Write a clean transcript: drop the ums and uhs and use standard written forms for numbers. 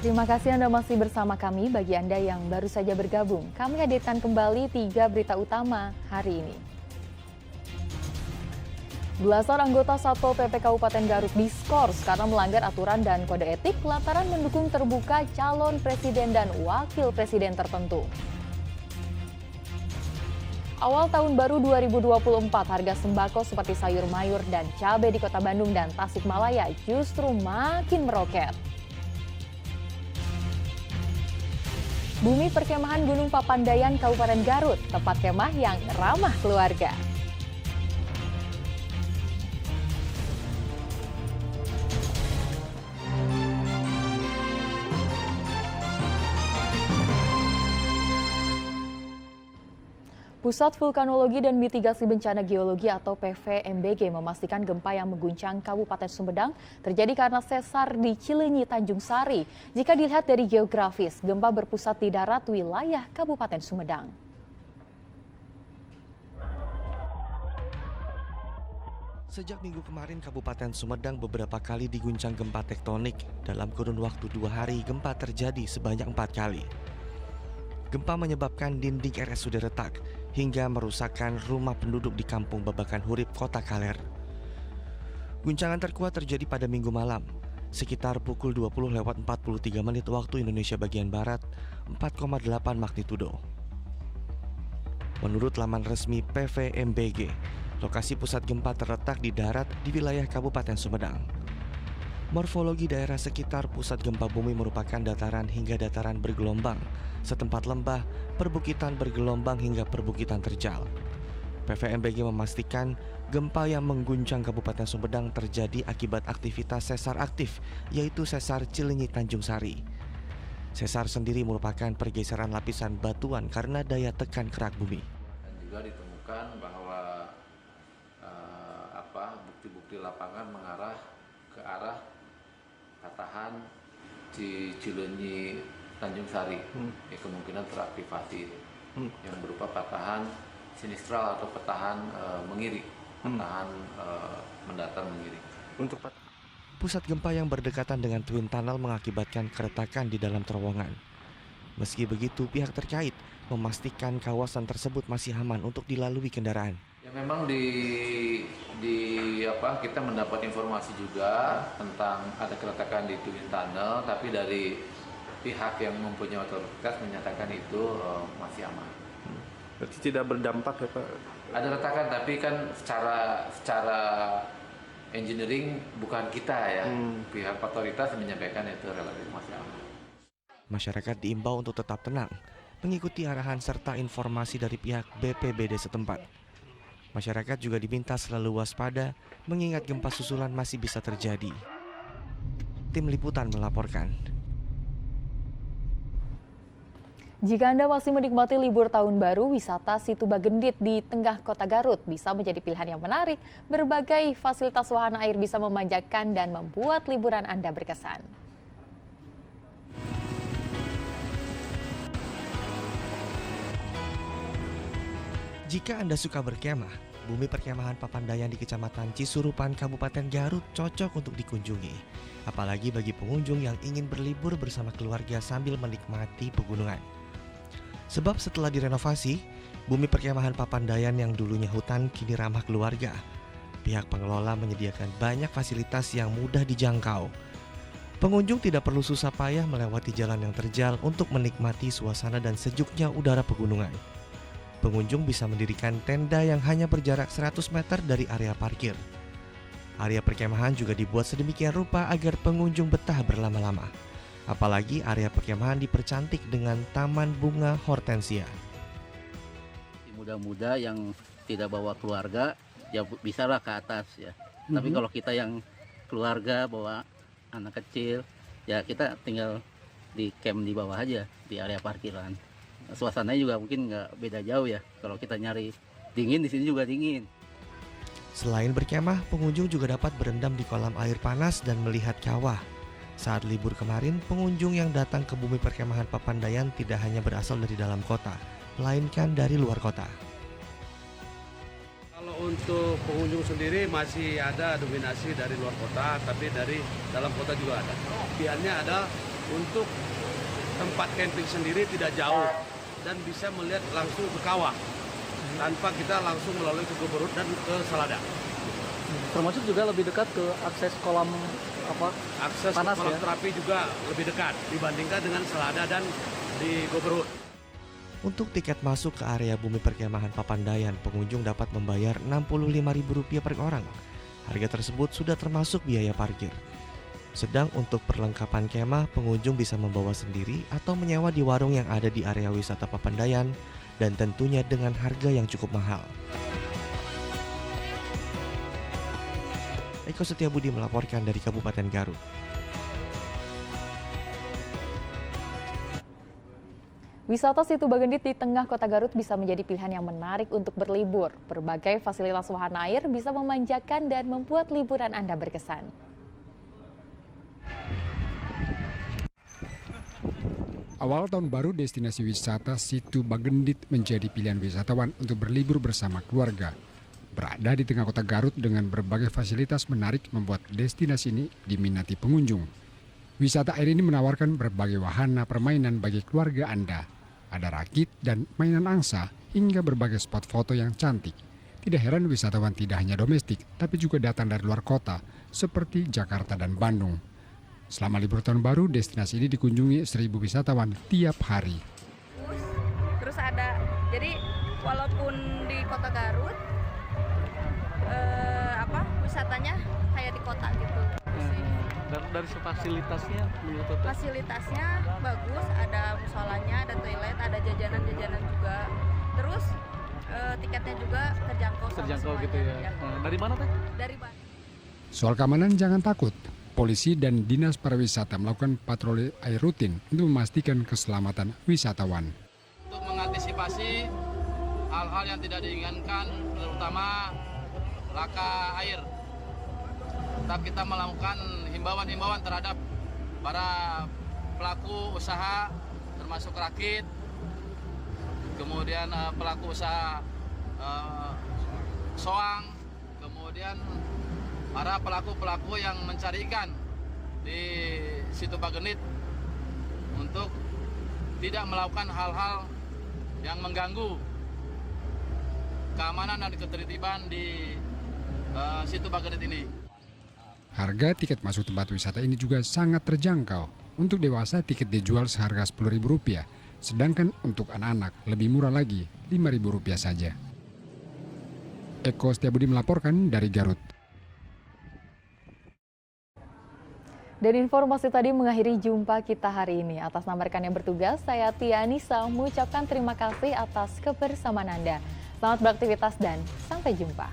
Terima kasih Anda masih bersama kami. Bagi Anda yang baru saja bergabung, kami hadirkan kembali 3 berita utama hari ini. Belasan anggota Satpol PP Kabupaten Garut diskors karena melanggar aturan dan kode etik lantaran mendukung terbuka calon presiden dan wakil presiden tertentu. Awal tahun baru 2024, harga sembako seperti sayur mayur dan cabai di Kota Bandung dan Tasikmalaya justru makin meroket. Bumi perkemahan Gunung Papandayan Kabupaten Garut, tempat kemah yang ramah keluarga. Pusat Vulkanologi dan Mitigasi Bencana Geologi atau PVMBG memastikan gempa yang mengguncang Kabupaten Sumedang terjadi karena sesar di Cileunyi, Tanjung Sari. Jika dilihat dari geografis, gempa berpusat di darat wilayah Kabupaten Sumedang. Sejak minggu kemarin, Kabupaten Sumedang beberapa kali diguncang gempa tektonik. Dalam kurun waktu 2 hari, gempa terjadi sebanyak 4 kali. Gempa menyebabkan dinding RSUD retak hingga merusakkan rumah penduduk di Kampung Babakan Hurip, Kota Kaler. Guncangan terkuat terjadi pada Minggu malam, sekitar pukul 20:43 waktu Indonesia bagian Barat, 4,8 magnitudo. Menurut laman resmi PVMBG, lokasi pusat gempa terletak di darat di wilayah Kabupaten Sumedang. Morfologi daerah sekitar pusat gempa bumi merupakan dataran hingga dataran bergelombang, setempat lembah, perbukitan bergelombang hingga perbukitan terjal. PVMBG memastikan gempa yang mengguncang Kabupaten Sumedang terjadi akibat aktivitas sesar aktif, yaitu sesar Cileunyi Tanjung Sari. Sesar sendiri merupakan pergeseran lapisan batuan karena daya tekan kerak bumi. Dan juga ditemukan bahwa bukti-bukti lapangan mengarah ke arah patahan Cileunyi Tanjung Sari, kemungkinan teraktivasi yang berupa patahan sinistral atau patahan mengiri, patahan mendatar mengiri. Untuk pusat gempa yang berdekatan dengan Twin Tunnel mengakibatkan keretakan di dalam terowongan. Meski begitu, pihak terkait memastikan kawasan tersebut masih aman untuk dilalui kendaraan. Ya, memang kita mendapat informasi juga tentang ada keretakan di Twin Tunnel, tapi dari pihak yang mempunyai otoritas menyatakan itu masih aman. Berarti tidak berdampak ya Pak? Ada retakan, tapi kan secara engineering bukan kita ya. Pihak otoritas menyampaikan itu relatif masih aman. Masyarakat diimbau untuk tetap tenang, mengikuti arahan serta informasi dari pihak BPBD setempat. Masyarakat juga diminta selalu waspada mengingat gempa susulan masih bisa terjadi. Tim Liputan melaporkan. Jika Anda masih menikmati libur tahun baru, wisata Situ Bagendit di tengah kota Garut bisa menjadi pilihan yang menarik. Berbagai fasilitas wahana air bisa memanjakan dan membuat liburan Anda berkesan. Jika Anda suka berkemah, bumi perkemahan Papandayan di Kecamatan Cisurupan, Kabupaten Garut cocok untuk dikunjungi. Apalagi bagi pengunjung yang ingin berlibur bersama keluarga sambil menikmati pegunungan. Sebab setelah direnovasi, bumi perkemahan Papandayan yang dulunya hutan kini ramah keluarga. Pihak pengelola menyediakan banyak fasilitas yang mudah dijangkau. Pengunjung tidak perlu susah payah melewati jalan yang terjal untuk menikmati suasana dan sejuknya udara pegunungan. Pengunjung bisa mendirikan tenda yang hanya berjarak 100 meter dari area parkir. Area perkemahan juga dibuat sedemikian rupa agar pengunjung betah berlama-lama. Apalagi area perkemahan dipercantik dengan taman bunga hortensia. Muda-muda yang tidak bawa keluarga, ya bisalah ke atas ya. Tapi kalau kita yang keluarga bawa anak kecil, ya kita tinggal di camp di bawah aja di area parkiran. Suasananya juga mungkin nggak beda jauh ya. Kalau kita nyari dingin, di sini juga dingin. Selain berkemah, pengunjung juga dapat berendam di kolam air panas dan melihat kawah. Saat libur kemarin, pengunjung yang datang ke bumi perkemahan Papandayan tidak hanya berasal dari dalam kota, melainkan dari luar kota. Kalau untuk pengunjung sendiri masih ada dominasi dari luar kota, tapi dari dalam kota juga ada. Pilihannya ada untuk tempat camping sendiri tidak jauh dan bisa melihat langsung ke kawah tanpa kita langsung melalui ke Goberut dan ke Salada. Termasuk juga lebih dekat ke akses kolam Akses panas kolam ya? terapi juga lebih dekat dibandingkan dengan Salada dan di Goberut. Untuk tiket masuk ke area bumi perkemahan Papandayan, pengunjung dapat membayar Rp65.000 per orang. Harga tersebut sudah termasuk biaya parkir. Sedang untuk perlengkapan kemah, pengunjung bisa membawa sendiri atau menyewa di warung yang ada di area wisata Papandayan dan tentunya dengan harga yang cukup mahal. Eko Setiabudi melaporkan dari Kabupaten Garut. Wisata Situ Bagendit di tengah kota Garut bisa menjadi pilihan yang menarik untuk berlibur. Berbagai fasilitas wahana air bisa memanjakan dan membuat liburan Anda berkesan. Awal tahun baru, destinasi wisata Situ Bagendit menjadi pilihan wisatawan untuk berlibur bersama keluarga. Berada di tengah kota Garut dengan berbagai fasilitas menarik membuat destinasi ini diminati pengunjung. Wisata air ini menawarkan berbagai wahana permainan bagi keluarga Anda. Ada rakit dan mainan angsa hingga berbagai spot foto yang cantik. Tidak heran wisatawan tidak hanya domestik, tapi juga datang dari luar kota seperti Jakarta dan Bandung. Selama libur tahun baru, destinasi ini dikunjungi 1.000 wisatawan tiap hari. Terus ada, jadi walaupun di kota Garut, wisatanya kayak di kota gitu. Dari fasilitasnya menurut Teteh? Fasilitasnya bagus, ada musolanya, ada toilet, ada jajanan-jajanan juga. Terus tiketnya juga terjangkau sama gitu ya. Dari mana Teh? Dari Bandung. Soal keamanan jangan takut. Polisi dan Dinas Pariwisata melakukan patroli air rutin untuk memastikan keselamatan wisatawan. Untuk mengantisipasi hal-hal yang tidak diinginkan, terutama laka air. Tetap kita melakukan himbauan-himbauan terhadap para pelaku usaha, termasuk rakit, kemudian pelaku usaha soang, kemudian para pelaku-pelaku yang mencari ikan di Situ Bagendit untuk tidak melakukan hal-hal yang mengganggu keamanan dan ketertiban di Situ Bagendit ini. Harga tiket masuk tempat wisata ini juga sangat terjangkau. Untuk dewasa tiket dijual seharga Rp10.000, sedangkan untuk anak-anak lebih murah lagi, Rp5.000 saja. Eko Setiabudi melaporkan dari Garut. Dan informasi tadi mengakhiri jumpa kita hari ini. Atas nama rekan yang bertugas, saya Tia Nisa mengucapkan terima kasih atas kebersamaan Anda. Selamat beraktivitas dan sampai jumpa.